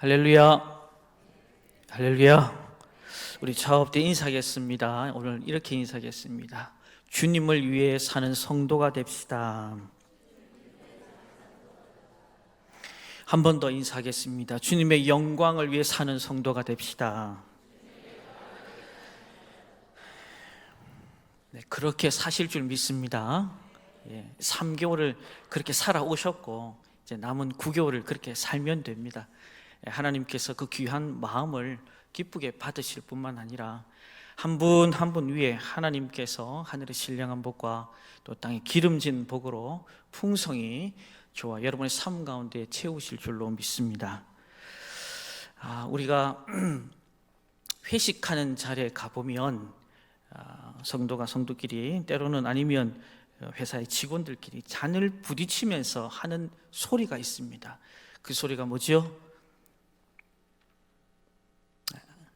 할렐루야, 할렐루야. 우리 좌업대 인사하겠습니다. 오늘 이렇게 인사하겠습니다. 주님을 위해 사는 성도가 됩시다. 한 번 더 인사하겠습니다. 주님의 영광을 위해 사는 성도가 됩시다. 네, 그렇게 사실 줄 믿습니다. 3개월을 그렇게 살아오셨고 이제 남은 9개월을 그렇게 살면 됩니다. 하나님께서 그 귀한 마음을 기쁘게 받으실 뿐만 아니라 한 분 한 분 위에 하나님께서 하늘의 신령한 복과 또 땅의 기름진 복으로 풍성히 저와 여러분의 삶 가운데 채우실 줄로 믿습니다. 우리가 회식하는 자리에 가보면 성도가 성도끼리 때로는 아니면 회사의 직원들끼리 잔을 부딪히면서 하는 소리가 있습니다. 그 소리가 뭐죠?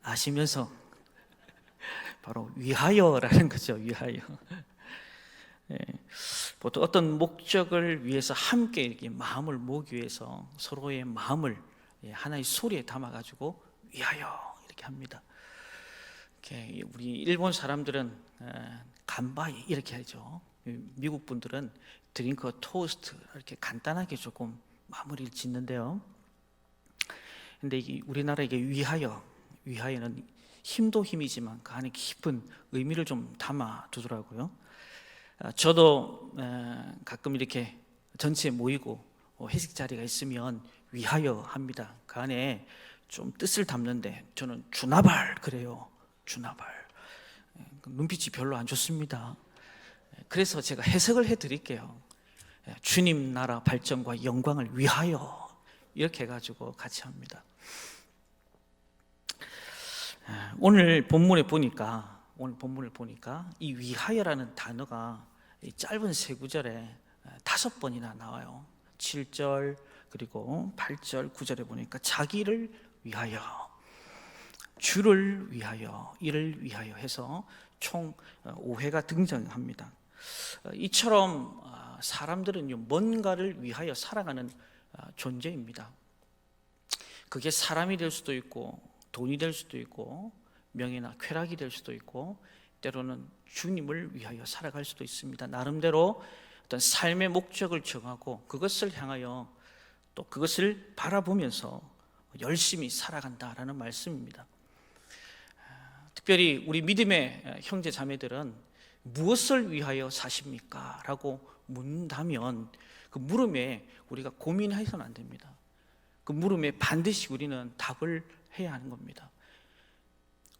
아시면서 바로 위하여라는 거죠. 위하여. 보통 어떤 목적을 위해서 함께 이렇게 마음을 모으기 위해서 서로의 마음을 하나의 소리에 담아가지고 위하여 이렇게 합니다. 우리 일본 사람들은 간바이 이렇게 하죠. 미국 분들은 드링크 토스트 이렇게 간단하게 조금 마무리를 짓는데요. 근데 우리나라 이게 위하여는 힘도 힘이지만 그 안에 깊은 의미를 좀 담아 두더라고요. 저도 가끔 이렇게 전체 모이고 회식 자리가 있으면 위하여 합니다. 그 안에 좀 뜻을 담는데 저는 주나발 그래요. 주나발. 눈빛이 별로 안 좋습니다. 그래서 제가 해석을 해드릴게요. 주님 나라 발전과 영광을 위하여 이렇게 해가지고 같이 합니다. 오늘 본문을 보니까 이 위하여라는 단어가 짧은 세 구절에 5번이나 나와요. 7절 그리고 8절 9절에 보니까 자기를 위하여, 주를 위하여, 이를 위하여 해서 총 5회가 등장합니다. 이처럼 사람들은 뭔가를 위하여 살아가는 존재입니다. 그게 사람이 될 수도 있고 돈이 될 수도 있고 명예나 쾌락이 될 수도 있고 때로는 주님을 위하여 살아갈 수도 있습니다. 나름대로 어떤 삶의 목적을 정하고 그것을 향하여 또 그것을 바라보면서 열심히 살아간다라는 말씀입니다. 특별히 우리 믿음의 형제 자매들은 무엇을 위하여 사십니까? 라고 묻는다면 그 물음에 우리가 고민해서는 안 됩니다. 그 물음에 반드시 우리는 답을 해야 하는 겁니다.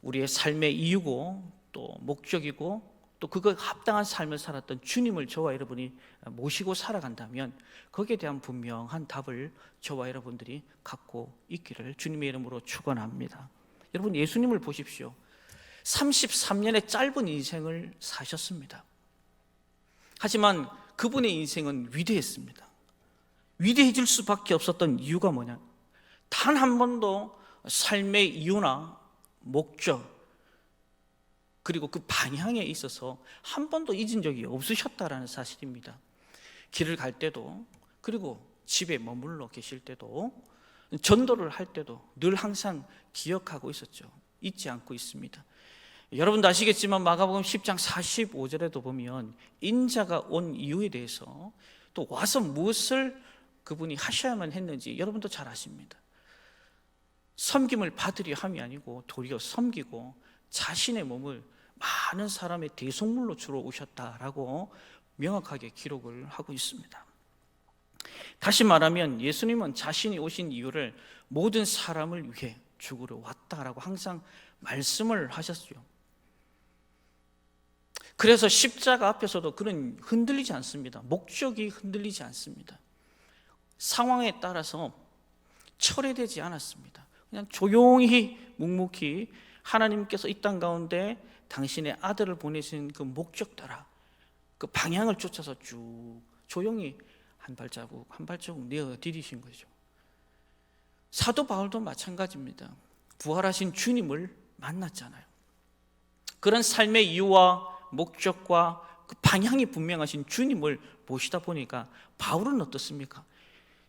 우리의 삶의 이유고 또 목적이고 또 그거 합당한 삶을 살았던 주님을 저와 여러분이 모시고 살아간다면 거기에 대한 분명한 답을 저와 여러분들이 갖고 있기를 주님의 이름으로 축원합니다. 여러분 예수님을 보십시오. 33년의 짧은 인생을 사셨습니다. 하지만 그분의 인생은 위대했습니다. 위대해질 수밖에 없었던 이유가 뭐냐? 단 한 번도 삶의 이유나 목적 그리고 그 방향에 있어서 한 번도 잊은 적이 없으셨다라는 사실입니다. 길을 갈 때도 그리고 집에 머물러 계실 때도 전도를 할 때도 늘 항상 기억하고 있었죠. 잊지 않고 있습니다. 여러분도 아시겠지만 마가복음 10장 45절에도 보면 인자가 온 이유에 대해서 또 와서 무엇을 그분이 하셔야만 했는지 여러분도 잘 아십니다. 섬김을 받으려 함이 아니고 도리어 섬기고 자신의 몸을 많은 사람의 대속물로 주러 오셨다라고 명확하게 기록을 하고 있습니다. 다시 말하면 예수님은 자신이 오신 이유를 모든 사람을 위해 죽으러 왔다라고 항상 말씀을 하셨죠. 그래서 십자가 앞에서도 그는 흔들리지 않습니다. 목적이 흔들리지 않습니다. 상황에 따라서 철회되지 않았습니다. 그냥 조용히 묵묵히 하나님께서 이 땅 가운데 당신의 아들을 보내신 그 목적 따라 그 방향을 쫓아서 쭉 조용히 한 발자국 한 발자국 내어드리신 거죠. 사도 바울도 마찬가지입니다. 부활하신 주님을 만났잖아요. 그런 삶의 이유와 목적과 그 방향이 분명하신 주님을 보시다 보니까 바울은 어떻습니까?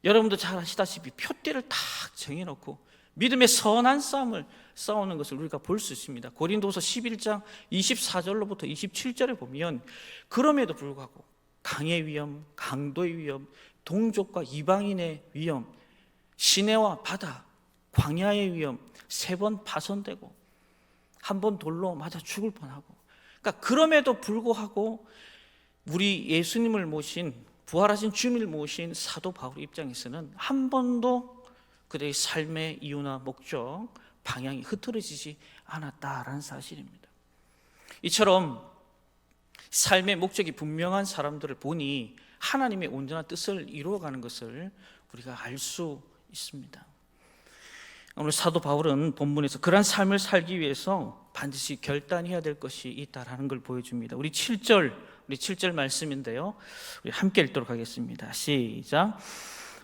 여러분도 잘 아시다시피 표대를 딱 정해놓고 믿음의 선한 싸움을 싸우는 것을 우리가 볼 수 있습니다. 고린도서 11장 24절로부터 27절에 보면 그럼에도 불구하고 강의 위험, 강도의 위험, 동족과 이방인의 위험, 시내와 바다, 광야의 위험, 3번 파손되고 한 번 돌로 맞아 죽을 뻔하고, 그러니까 그럼에도 불구하고 우리 예수님을 모신, 부활하신 주님을 모신 사도 바울 입장에서는 한 번도 그들의 삶의 이유나 목적, 방향이 흐트러지지 않았다라는 사실입니다. 이처럼 삶의 목적이 분명한 사람들을 보니 하나님의 온전한 뜻을 이루어가는 것을 우리가 알 수 있습니다. 오늘 사도 바울은 본문에서 그러한 삶을 살기 위해서 반드시 결단해야 될 것이 있다라는 걸 보여줍니다. 우리 7절 말씀인데요, 우리 함께 읽도록 하겠습니다. 시작.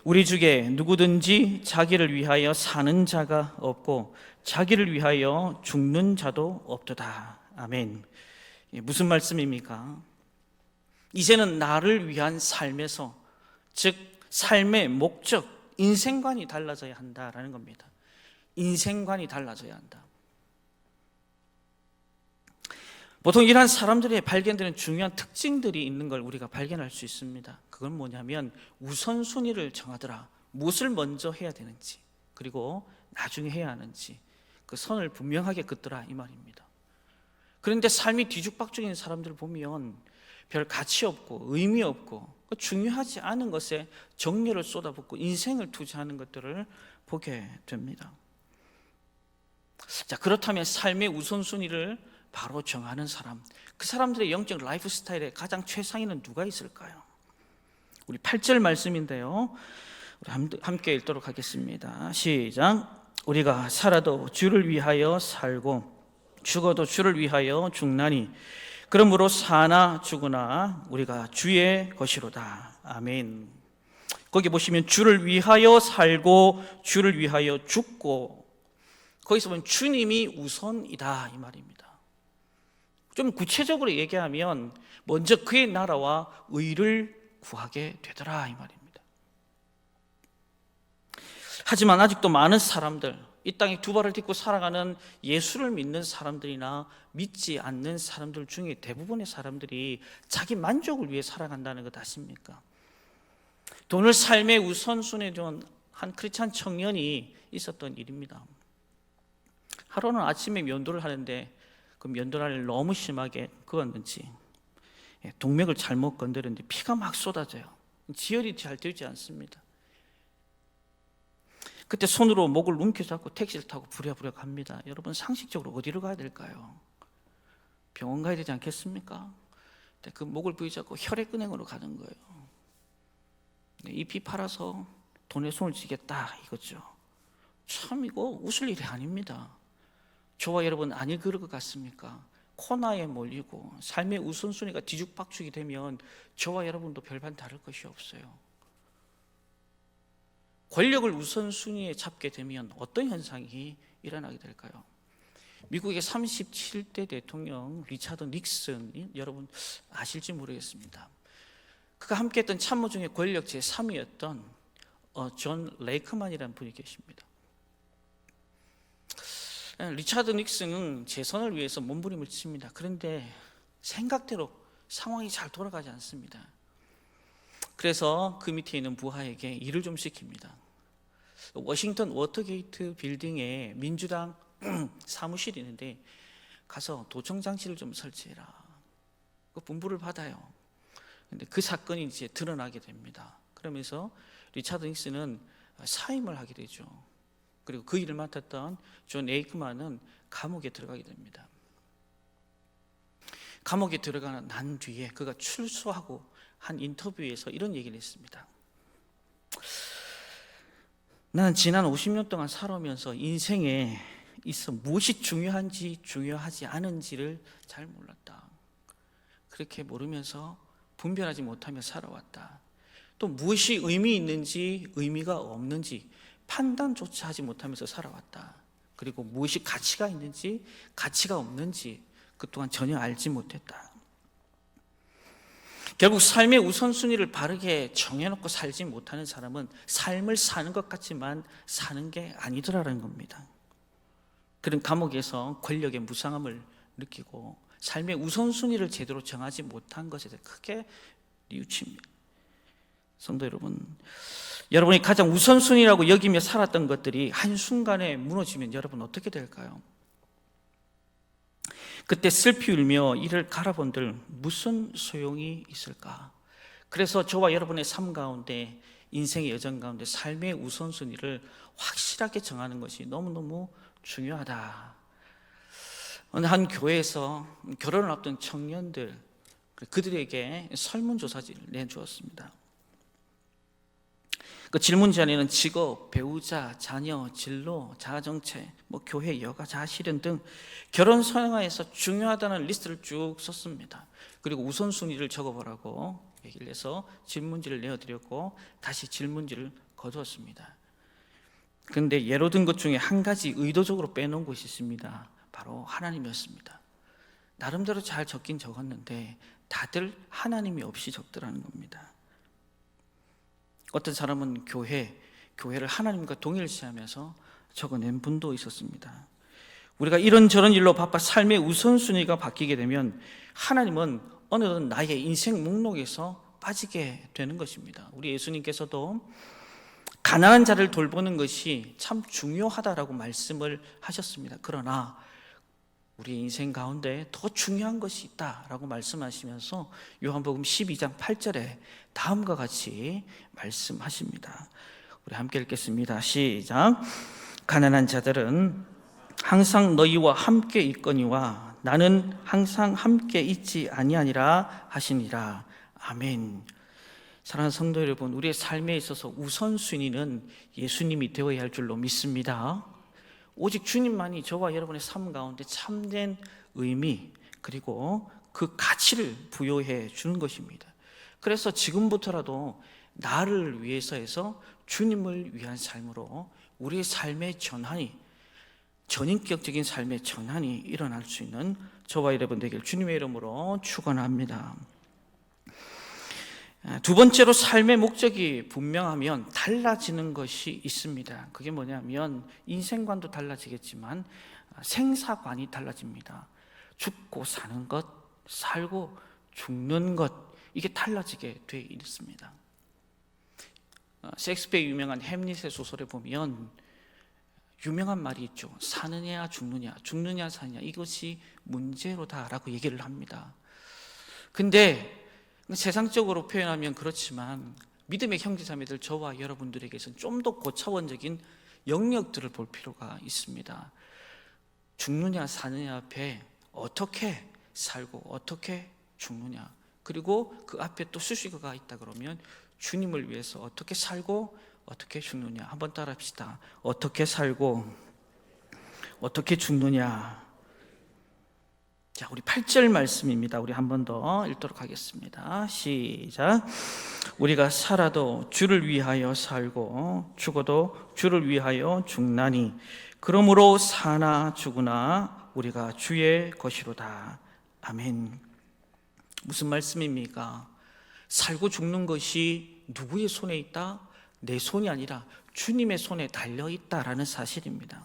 우리 중에 누구든지 자기를 위하여 사는 자가 없고 자기를 위하여 죽는 자도 없도다. 아멘. 무슨 말씀입니까? 이제는 나를 위한 삶에서, 즉 삶의 목적, 인생관이 달라져야 한다라는 겁니다. 인생관이 달라져야 한다. 보통 이러한 사람들의 발견되는 중요한 특징들이 있는 걸 우리가 발견할 수 있습니다. 그건 뭐냐면 우선순위를 정하더라. 무엇을 먼저 해야 되는지, 그리고 나중에 해야 하는지 그 선을 분명하게 긋더라, 이 말입니다. 그런데 삶이 뒤죽박죽인 사람들을 보면 별 가치 없고 의미 없고 중요하지 않은 것에 정열을 쏟아붓고 인생을 투자하는 것들을 보게 됩니다. 자, 그렇다면 삶의 우선순위를 바로 정하는 사람, 그 사람들의 영적 라이프 스타일의 가장 최상위는 누가 있을까요? 우리 8절 말씀인데요, 우리 함께 읽도록 하겠습니다. 시작. 우리가 살아도 주를 위하여 살고 죽어도 주를 위하여 죽나니 그러므로 사나 죽으나 우리가 주의 것이로다. 아멘. 거기 보시면 주를 위하여 살고 주를 위하여 죽고, 거기서 보면 주님이 우선이다, 이 말입니다. 좀 구체적으로 얘기하면 먼저 그의 나라와 의를 구하게 되더라, 이 말입니다. 하지만 아직도 많은 사람들, 이 땅에 두 발을 딛고 살아가는 예수를 믿는 사람들이나 믿지 않는 사람들 중에 대부분의 사람들이 자기 만족을 위해 살아간다는 것 아십니까? 돈을 삶의 우선순위에 둔 한 크리스찬 청년이 있었던 일입니다. 하루는 아침에 면도를 하는데 그 면도날을 너무 심하게 그었는지 동맥을 잘못 건드렸는데 피가 막 쏟아져요. 지혈이 잘 되지 않습니다. 그때 손으로 목을 움켜잡고 택시를 타고 부랴부랴 갑니다. 여러분, 상식적으로 어디로 가야 될까요? 병원 가야 되지 않겠습니까? 그 목을 부여잡고 혈액은행으로 가는 거예요. 잎이 팔아서 돈에 손을 쥐겠다, 이거죠. 참 이거 웃을 일이 아닙니다. 저와 여러분 아니 그럴 것 같습니까? 코너에 몰리고 삶의 우선순위가 뒤죽박죽이 되면 저와 여러분도 별반 다를 것이 없어요. 권력을 우선순위에 잡게 되면 어떤 현상이 일어나게 될까요? 미국의 37대 대통령 리차드 닉슨이 여러분 아실지 모르겠습니다. 그가 함께했던 참모 중에 권력 제3위였던 존 레이크만이라는 분이 계십니다. 리차드 닉슨은 재선을 위해서 몸부림을 칩니다. 그런데 생각대로 상황이 잘 돌아가지 않습니다. 그래서 그 밑에 있는 부하에게 일을 좀 시킵니다. 워싱턴 워터게이트 빌딩에 민주당 사무실이 있는데 가서 도청장치를 좀 설치해라. 그 분부를 받아요. 근데 그 사건이 이제 드러나게 됩니다. 그러면서 리차드 닉슨은 사임을 하게 되죠. 그리고 그 일을 맡았던 존 에이크만은 감옥에 들어가게 됩니다. 감옥에 들어가는 난 뒤에 그가 출소하고 한 인터뷰에서 이런 얘기를 했습니다. 나는 지난 50년 동안 살아오면서 인생에 있어 무엇이 중요한지 중요하지 않은지를 잘 몰랐다. 그렇게 모르면서 분별하지 못하며 살아왔다. 또 무엇이 의미 있는지 의미가 없는지 판단조차 하지 못하면서 살아왔다. 그리고 무엇이 가치가 있는지 가치가 없는지 그동안 전혀 알지 못했다. 결국 삶의 우선순위를 바르게 정해놓고 살지 못하는 사람은 삶을 사는 것 같지만 사는 게 아니더라라는 겁니다. 그런 감옥에서 권력의 무상함을 느끼고 삶의 우선순위를 제대로 정하지 못한 것에 대해 크게 뉘우칩니다. 성도 여러분, 여러분이 가장 우선순위라고 여기며 살았던 것들이 한순간에 무너지면 여러분 어떻게 될까요? 그때 슬피 울며 이를 갈아본들 무슨 소용이 있을까? 그래서 저와 여러분의 삶 가운데, 인생의 여정 가운데 삶의 우선순위를 확실하게 정하는 것이 너무너무 중요하다. 어느 한 교회에서 결혼을 앞둔 청년들, 그들에게 설문조사지를 내주었습니다. 그 질문지 안에는 직업, 배우자, 자녀, 진로, 자아정체, 교회, 여가, 자아실현 등 결혼 생활에서 중요하다는 리스트를 쭉 썼습니다. 그리고 우선순위를 적어보라고 얘기를 해서 질문지를 내어드렸고 다시 질문지를 거두었습니다. 그런데 예로 든 것 중에 한 가지 의도적으로 빼놓은 것이 있습니다. 바로 하나님이었습니다. 나름대로 잘 적긴 적었는데 다들 하나님이 없이 적더라는 겁니다. 어떤 사람은 교회를 하나님과 동일시하면서 적어낸 분도 있었습니다. 우리가 이런저런 일로 바빠 삶의 우선순위가 바뀌게 되면 하나님은 어느덧 나의 인생 목록에서 빠지게 되는 것입니다. 우리 예수님께서도 가난한 자를 돌보는 것이 참 중요하다라고 말씀을 하셨습니다. 그러나 우리 인생 가운데 더 중요한 것이 있다라고 말씀하시면서 요한복음 12장 8절에 다음과 같이 말씀하십니다. 우리 함께 읽겠습니다. 시작. 가난한 자들은 항상 너희와 함께 있거니와 나는 항상 함께 있지 아니하니라 하시니라. 아멘. 사랑하는 성도 여러분, 우리의 삶에 있어서 우선순위는 예수님이 되어야 할 줄로 믿습니다. 오직 주님만이 저와 여러분의 삶 가운데 참된 의미 그리고 그 가치를 부여해 주는 것입니다. 그래서 지금부터라도 나를 위해서 해서 주님을 위한 삶으로 우리의 삶의 전환이, 전인격적인 삶의 전환이 일어날 수 있는 저와 여러분 되길 주님의 이름으로 축원합니다. 두 번째로 삶의 목적이 분명하면 달라지는 것이 있습니다. 그게 뭐냐면 인생관도 달라지겠지만 생사관이 달라집니다. 죽고 사는 것, 살고 죽는 것, 이게 달라지게 돼 있습니다. 셰익스피어의 유명한 햄릿의 소설에 보면 유명한 말이 있죠. 사느냐 죽느냐, 죽느냐 사느냐, 이것이 문제로다라고 얘기를 합니다. 근데 세상적으로 표현하면 그렇지만 믿음의 형제자매들, 저와 여러분들에게서는 좀 더 고차원적인 영역들을 볼 필요가 있습니다. 죽느냐 사느냐 앞에 어떻게 살고 어떻게 죽느냐, 그리고 그 앞에 또 수식어가 있다 그러면 주님을 위해서 어떻게 살고 어떻게 죽느냐. 한번 따라 합시다. 어떻게 살고 어떻게 죽느냐. 자, 우리 8절 말씀입니다. 우리 한 번 더 읽도록 하겠습니다. 시작. 우리가 살아도 주를 위하여 살고 죽어도 주를 위하여 죽나니 그러므로 사나 죽으나 우리가 주의 것이로다. 아멘. 무슨 말씀입니까? 살고 죽는 것이 누구의 손에 있다? 내 손이 아니라 주님의 손에 달려있다라는 사실입니다.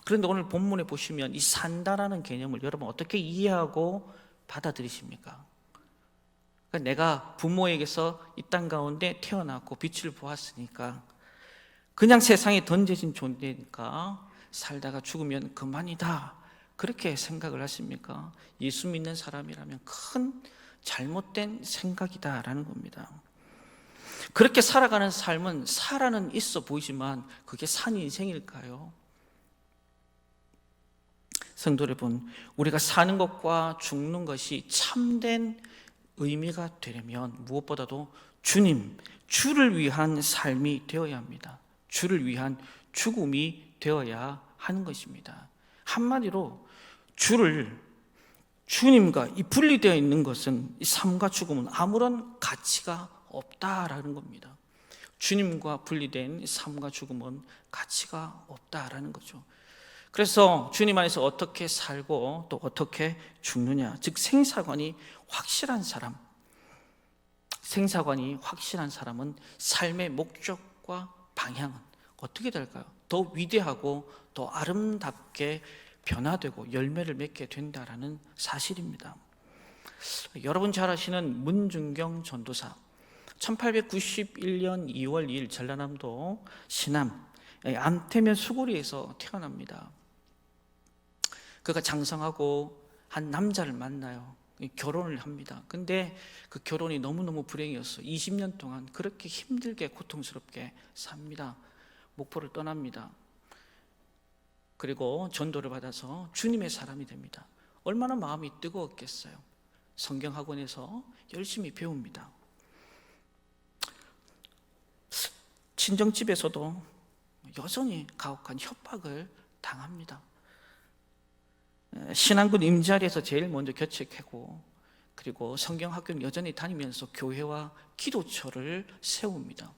그런데 오늘 본문에 보시면 이 산다라는 개념을 여러분 어떻게 이해하고 받아들이십니까? 그러니까 내가 부모에게서 이 땅 가운데 태어났고 빛을 보았으니까 그냥 세상에 던져진 존재니까 살다가 죽으면 그만이다, 그렇게 생각을 하십니까? 예수 믿는 사람이라면 큰 잘못된 생각이다라는 겁니다. 그렇게 살아가는 삶은 살아는 있어 보이지만 그게 산 인생일까요? 성도 여러분, 우리가 사는 것과 죽는 것이 참된 의미가 되려면 무엇보다도 주를 위한 삶이 되어야 합니다. 주를 위한 죽음이 되어야 하는 것입니다. 한마디로 주님과 이 분리되어 있는 것은, 이 삶과 죽음은 아무런 가치가 없다라는 겁니다. 주님과 분리된 삶과 죽음은 가치가 없다라는 거죠. 그래서 주님 안에서 어떻게 살고 또 어떻게 죽느냐, 즉 생사관이 확실한 사람, 생사관이 확실한 사람은 삶의 목적과 방향은 어떻게 될까요? 더 위대하고 더 아름답게 변화되고 열매를 맺게 된다라는 사실입니다. 여러분 잘 아시는 문중경 전도사, 1891년 2월 2일 전라남도 신암 암태면 수고리에서 태어납니다. 그가 장성하고 한 남자를 만나요. 결혼을 합니다. 근데 그 결혼이 너무너무 불행이었어. 20년 동안 그렇게 힘들게 고통스럽게 삽니다. 목포를 떠납니다. 그리고 전도를 받아서 주님의 사람이 됩니다. 얼마나 마음이 뜨거웠겠어요. 성경학원에서 열심히 배웁니다. 친정집에서도 여전히 가혹한 협박을 당합니다. 신안군 임자리에서 제일 먼저 교책하고, 그리고 성경학교는 여전히 다니면서 교회와 기도처를 세웁니다.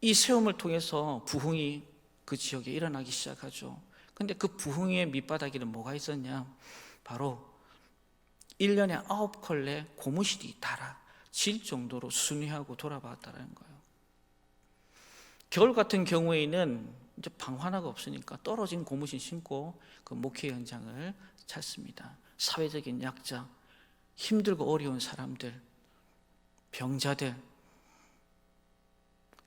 이 세움을 통해서 부흥이 그 지역에 일어나기 시작하죠. 근데 그 부흥의 밑바닥에는 뭐가 있었냐? 바로 1년에 9컬레 고무실이 달아질 정도로 순회하고 돌아봤다는 거예요. 겨울 같은 경우에는 이제 방화나가 없으니까 떨어진 고무신 신고 그 목회 현장을 찾습니다. 사회적인 약자, 힘들고 어려운 사람들, 병자들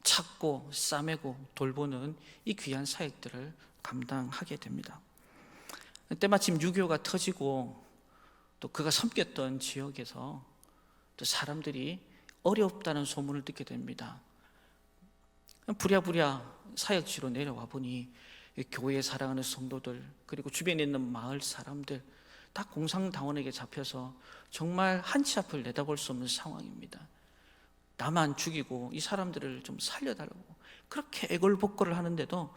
찾고 싸매고 돌보는 이 귀한 사역들을 감당하게 됩니다. 때마침 유교가 터지고 또 그가 섬겼던 지역에서 또 사람들이 어렵다는 소문을 듣게 됩니다. 부랴부랴 사역지로 내려와 보니 교회에 사랑하는 성도들, 그리고 주변에 있는 마을 사람들 다 공산당원에게 잡혀서 정말 한치 앞을 내다볼 수 없는 상황입니다. 나만 죽이고 이 사람들을 좀 살려달라고 그렇게 애걸복걸을 하는데도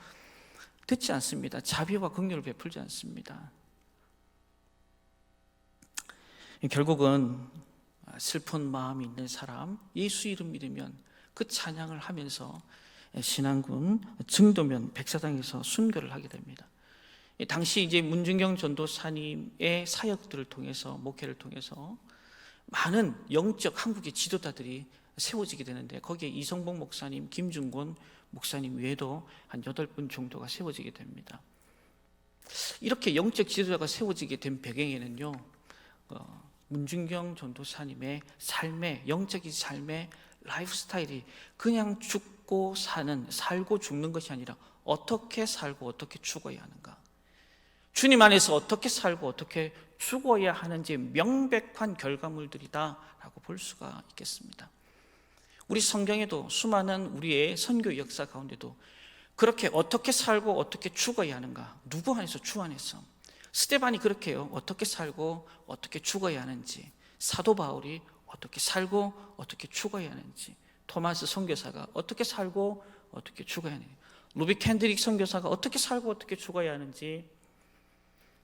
듣지 않습니다. 자비와 긍휼을 베풀지 않습니다. 결국은 슬픈 마음이 있는 사람, 예수 이름 믿으면 그 찬양을 하면서 신안군 증도면 백사장에서 순교를 하게 됩니다. 당시 이제 문중경 전도사님의 사역들을 통해서, 목회를 통해서 많은 영적 한국의 지도자들이 세워지게 되는데, 거기에 이성복 목사님, 김중곤 목사님 외에도 한 8분 정도가 세워지게 됩니다. 이렇게 영적 지도자가 세워지게 된 배경에는요, 문중경 전도사님의 삶의, 영적인 삶의 라이프 스타일이 그냥 죽고 사는, 살고 죽는 것이 아니라 어떻게 살고 어떻게 죽어야 하는가, 주님 안에서 어떻게 살고 어떻게 죽어야 하는지 명백한 결과물들이다라고 볼 수가 있겠습니다. 우리 성경에도 수많은 우리의 선교 역사 가운데도 그렇게 어떻게 살고 어떻게 죽어야 하는가, 누구 안에서? 주 안에서. 스데반이 그렇게 해요. 어떻게 살고 어떻게 죽어야 하는지, 사도 바울이 어떻게 살고 어떻게 죽어야 하는지, 토마스 선교사가 어떻게 살고 어떻게 죽어야 하는지, 루비 캔드릭 선교사가 어떻게 살고 어떻게 죽어야 하는지,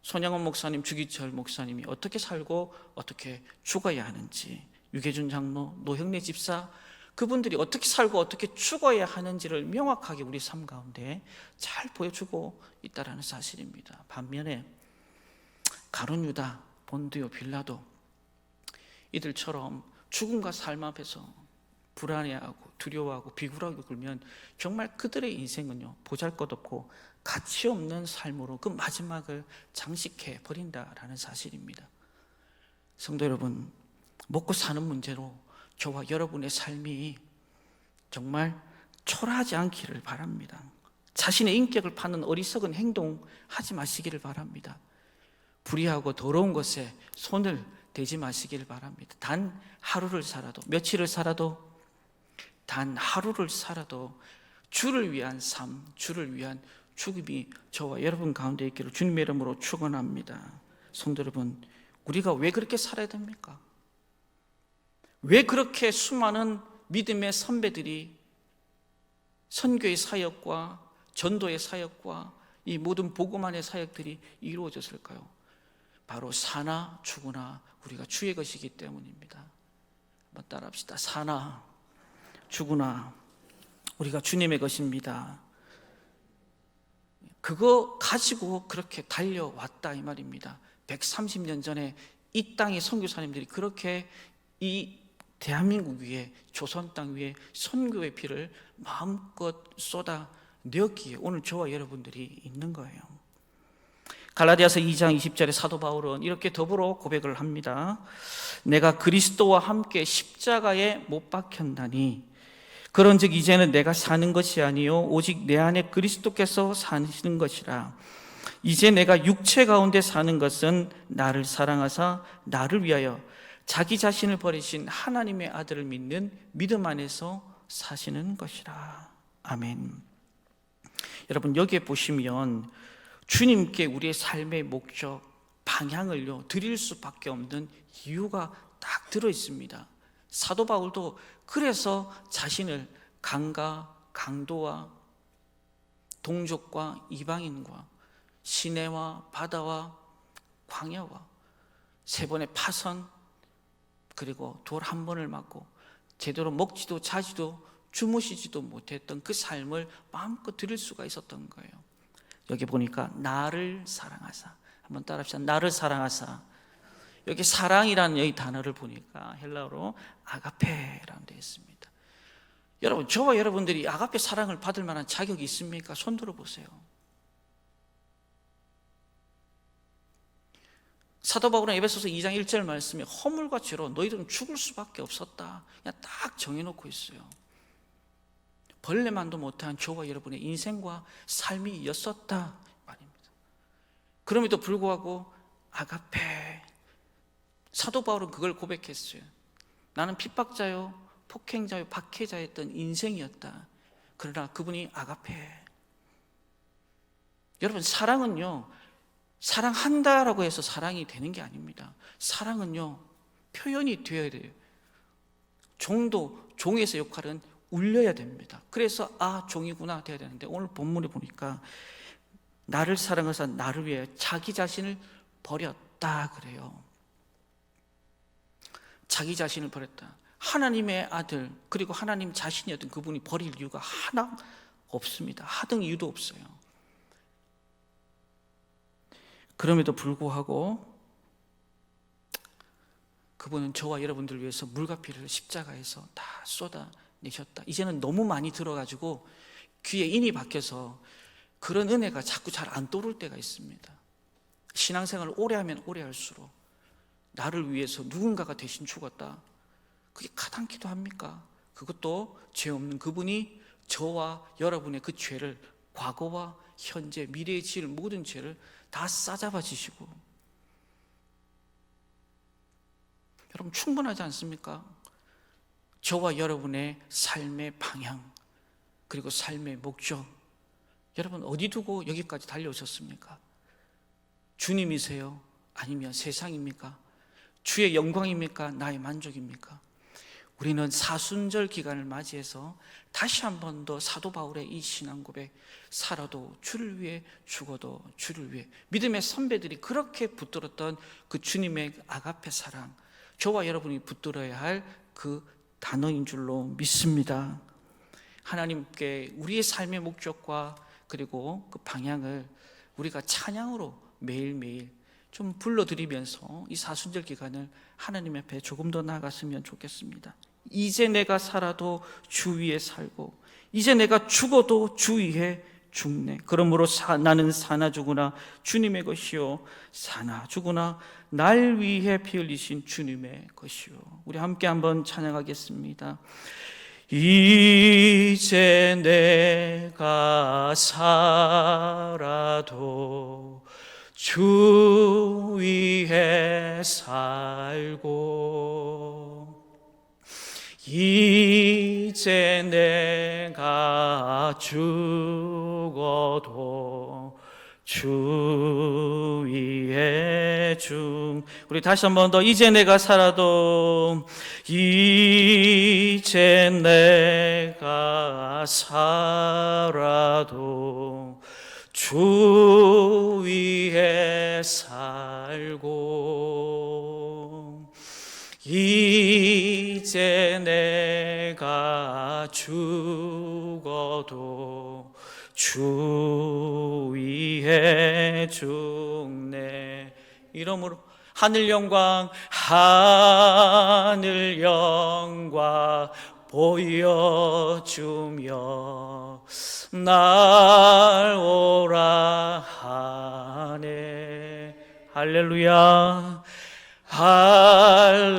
손양원 목사님, 주기철 목사님이 어떻게 살고 어떻게 죽어야 하는지, 유계준 장로, 노형래 집사, 그분들이 어떻게 살고 어떻게 죽어야 하는지를 명확하게 우리 삶 가운데 잘 보여주고 있다는 사실입니다. 반면에 가룟 유다, 본디오 빌라도, 이들처럼 죽음과 삶 앞에서 불안해하고 두려워하고 비굴하게 굴면 정말 그들의 인생은요, 보잘것없고 가치 없는 삶으로 그 마지막을 장식해 버린다라는 사실입니다. 성도 여러분, 먹고 사는 문제로 저와 여러분의 삶이 정말 초라하지 않기를 바랍니다. 자신의 인격을 파는 어리석은 행동하지 마시기를 바랍니다. 불의하고 더러운 것에 손을 대지 마시기를 바랍니다. 단 하루를 살아도, 며칠을 살아도, 단 하루를 살아도 주를 위한 삶, 주를 위한 죽음이 저와 여러분 가운데 있기를 주님의 이름으로 축원합니다. 성도 여러분, 우리가 왜 그렇게 살아야 됩니까? 왜 그렇게 수많은 믿음의 선배들이 선교의 사역과 전도의 사역과 이 모든 복음만의 사역들이 이루어졌을까요? 바로 사나 죽으나 우리가 주의 것이기 때문입니다. 한번 따라합시다. 사나 죽으나 우리가 주님의 것입니다. 그거 가지고 그렇게 달려왔다 이 말입니다. 130년 전에 이 땅의 선교사님들이 그렇게 이 대한민국 위에, 조선 땅 위에 선교의 피를 마음껏 쏟아 내었기에 오늘 저와 여러분들이 있는 거예요. 갈라디아서 2장 20절에 사도 바울은 이렇게 더불어 고백을 합니다. 내가 그리스도와 함께 십자가에 못 박혔나니 그런즉 이제는 내가 사는 것이 아니요 오직 내 안에 그리스도께서 사시는 것이라. 이제 내가 육체 가운데 사는 것은 나를 사랑하사 나를 위하여 자기 자신을 버리신 하나님의 아들을 믿는 믿음 안에서 사시는 것이라. 아멘. 여러분, 여기에 보시면 주님께 우리의 삶의 목적, 방향을요 드릴 수밖에 없는 이유가 딱 들어 있습니다. 사도 바울도 그래서 자신을 강과 강도와 동족과 이방인과 시내와 바다와 광야와 3번의 파선, 그리고 돌 한 번을 맞고 제대로 먹지도 자지도 주무시지도 못했던 그 삶을 마음껏 드릴 수가 있었던 거예요. 여기 보니까 나를 사랑하사, 한번 따라합시다. 나를 사랑하사. 여기 사랑이라는 이 단어를 보니까 헬라어로 아가페라는 데 있습니다. 여러분, 저와 여러분들이 아가페 사랑을 받을 만한 자격이 있습니까? 손 들어보세요. 사도 바울은 에베소서 2장 1절 말씀에 허물과 죄로 너희들은 죽을 수밖에 없었다, 그냥 딱 정해놓고 있어요. 벌레만도 못한 저와 여러분의 인생과 삶이었었다 말입니다. 그럼에도 불구하고 아가페, 사도 바울은 그걸 고백했어요. 나는 핍박자요 폭행자요 박해자였던 인생이었다. 그러나 그분이 아가페. 여러분, 사랑은요 사랑한다라고 해서 사랑이 되는 게 아닙니다. 사랑은요 표현이 되어야 돼요. 종도 종에서 역할은 울려야 됩니다. 그래서 종이구나 돼야 되는데, 오늘 본문에 보니까 나를 사랑해서 나를 위해 자기 자신을 버렸다 그래요. 자기 자신을 버렸다. 하나님의 아들, 그리고 하나님 자신이었던 그분이 버릴 이유가 하나 없습니다. 하등 이유도 없어요. 그럼에도 불구하고 그분은 저와 여러분들 위해서 물과 피를 십자가에서 다 쏟아내셨다. 이제는 너무 많이 들어가지고 귀에 인이 박혀서 그런 은혜가 자꾸 잘 안 떠오를 때가 있습니다. 신앙생활을 오래 하면 오래 할수록 나를 위해서 누군가가 대신 죽었다, 그게 가당키도 합니까? 그것도 죄 없는 그분이 저와 여러분의 그 죄를, 과거와 현재, 미래에 지을 모든 죄를 다 싸잡아 지시고, 여러분 충분하지 않습니까? 저와 여러분의 삶의 방향, 그리고 삶의 목적, 여러분 어디 두고 여기까지 달려오셨습니까? 주님이세요? 아니면 세상입니까? 주의 영광입니까? 나의 만족입니까? 우리는 사순절 기간을 맞이해서 다시 한 번 더 사도 바울의 이 신앙 고백, 살아도 주를 위해 죽어도 주를 위해, 믿음의 선배들이 그렇게 붙들었던 그 주님의 아가페 사랑, 저와 여러분이 붙들어야 할 그 단어인 줄로 믿습니다. 하나님께 우리의 삶의 목적과 그리고 그 방향을 우리가 찬양으로 매일매일 좀 불러드리면서 이 사순절 기간을 하나님 앞에 조금 더 나아갔으면 좋겠습니다. 이제 내가 살아도 주 위에 살고 이제 내가 죽어도 주 위에 죽네. 그러므로 나는 사나 죽으나 주님의 것이요 사나 죽으나 날 위해 피 흘리신 주님의 것이요. 우리 함께 한번 찬양하겠습니다. 이제 내가 살아도 주 위에 살고 이제 내가 죽어도 주 위에 우리 다시 한 번 더. 이제 내가 살아도 이제 내가 살아도 주 위에 살고 이제 내가 죽어도 주 위에 죽네. 이러므로 하늘 영광, 하늘 영광 보여주며 날 오라 하네. 할렐루야, 할렐루야,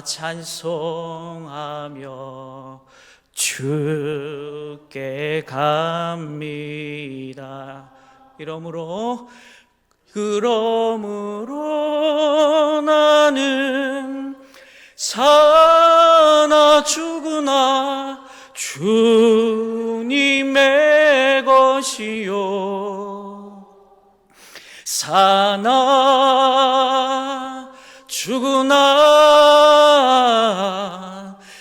찬송하며 주께 갑니다. 그러므로 나는 사나 죽으나 주님의 것이요, 사나 죽으나,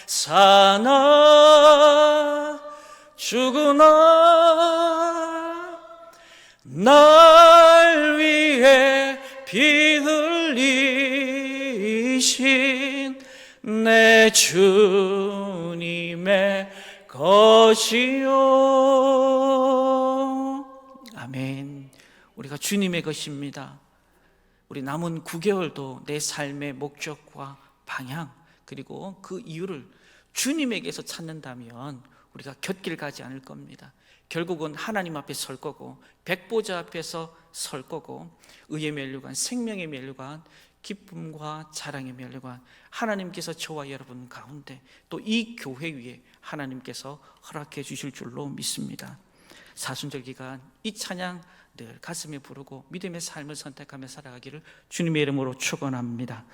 사나 죽으나 날 위해 피 흘리신 내 주님의 것이요. 아멘. 우리가 주님의 것입니다. 우리 남은 9개월도 내 삶의 목적과 방향, 그리고 그 이유를 주님에게서 찾는다면 우리가 곁길 가지 않을 겁니다. 결국은 하나님 앞에 설 거고, 백보자 앞에서 설 거고, 의의 면류관, 생명의 면류관, 기쁨과 자랑의 면류관, 하나님께서 저와 여러분 가운데 또 이 교회 위에 하나님께서 허락해 주실 줄로 믿습니다. 사순절 기간 이 찬양 늘 가슴에 부르고 믿음의 삶을 선택하며 살아가기를 주님의 이름으로 축원합니다.